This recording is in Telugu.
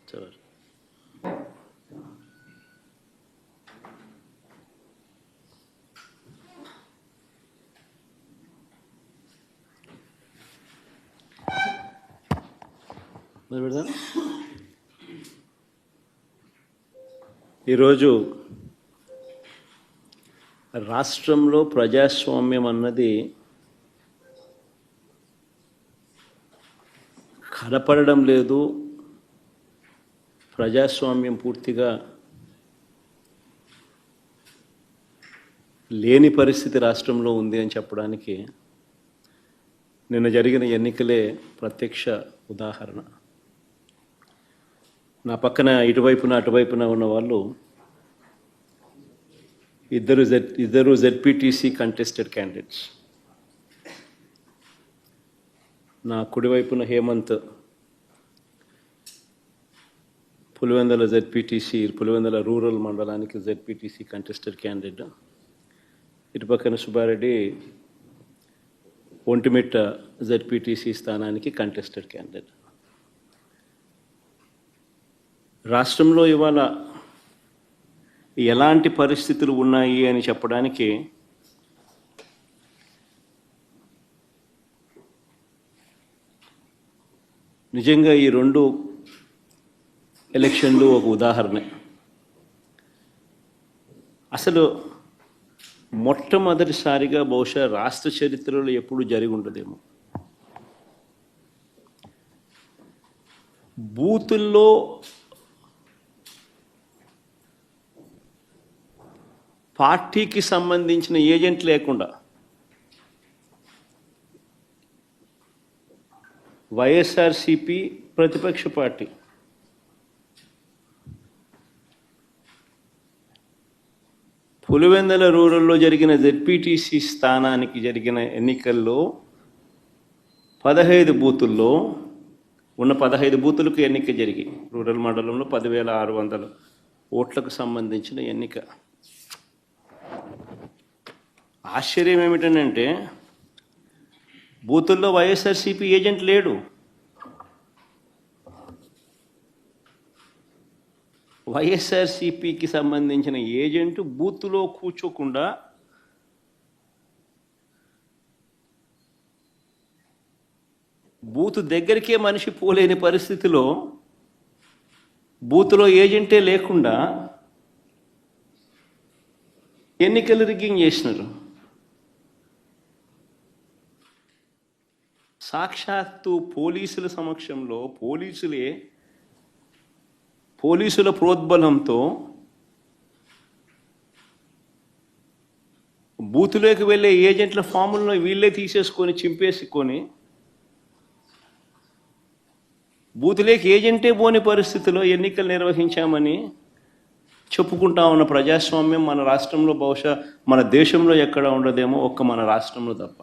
చలో. ఈరోజు రాష్ట్రంలో ప్రజాస్వామ్యం అన్నది కనపడడం లేదు. ప్రజాస్వామ్యం పూర్తిగా లేని పరిస్థితి రాష్ట్రంలో ఉంది అని చెప్పడానికి నిన్న జరిగిన ఎన్నికలే ప్రత్యక్ష ఉదాహరణ. నా పక్కన ఇటువైపున అటువైపున ఉన్న వాళ్ళు ఇద్దరు జెడ్పీటీసీ కంటెస్టెడ్ క్యాండిడేట్స్. నా కుడివైపున హేమంత్ పులివెందుల జెడ్పీటీసీ, పులివెందుల రూరల్ మండలానికి జెడ్పీటీసీ కంటెస్టెడ్ క్యాండిడేట్. ఇటు పక్కన సుబ్బారెడ్డి ఒంటిమిట్ట జెడ్పీటీసీ స్థానానికి కంటెస్టెడ్ క్యాండిడేట్. రాష్ట్రంలో ఇవాళ ఎలాంటి పరిస్థితులు ఉన్నాయి అని చెప్పడానికి నిజంగా ఈ రెండు ఎలక్షన్లు ఒక ఉదాహరణ. అసలు మొట్టమొదటిసారిగా బహుశా రాష్ట్ర చరిత్రలో ఎప్పుడు జరిగి ఉండదేమో బూతుల్లో పార్టీకి సంబంధించిన ఏజెంట్ లేకుండా వైఎస్ఆర్సిపి ప్రతిపక్ష పార్టీ పులివెందుల రూరల్లో జరిగిన జెడ్పీటీసీ స్థానానికి జరిగిన ఎన్నికల్లో 15 బూతుల్లో ఉన్న 15 బూతులకు ఎన్నిక జరిగి రూరల్ మండలంలో 10,600 ఓట్లకు సంబంధించిన ఎన్నిక. ఆశ్చర్యం ఏమిటంటే బూతుల్లో వైఎస్ఆర్సీపీ ఏజెంట్ లేడు. వైఎస్ఆర్సీపీకి సంబంధించిన ఏజెంట్ బూత్లో కూర్చోకుండా బూత్ దగ్గరికే మనిషి పోలేని పరిస్థితిలో బూత్లో ఏజెంటే లేకుండా ఎన్నికలు రిగ్గింగ్ చేసినారు. సాక్షాత్తు పోలీసుల సమక్షంలో పోలీసుల ప్రోద్బలంతో బూతులోకి వెళ్ళే ఏజెంట్ల ఫాములను వీళ్ళే తీసేసుకొని చింపేసుకొని బూతులోకి ఏజెంటే పోని పరిస్థితిలో ఎన్నికలు నిర్వహించామని చెప్పుకుంటా ఉన్న ప్రజాస్వామ్యం మన రాష్ట్రంలో బహుశా మన దేశంలో ఎక్కడ ఉండదేమో, ఒక్క మన రాష్ట్రంలో తప్ప.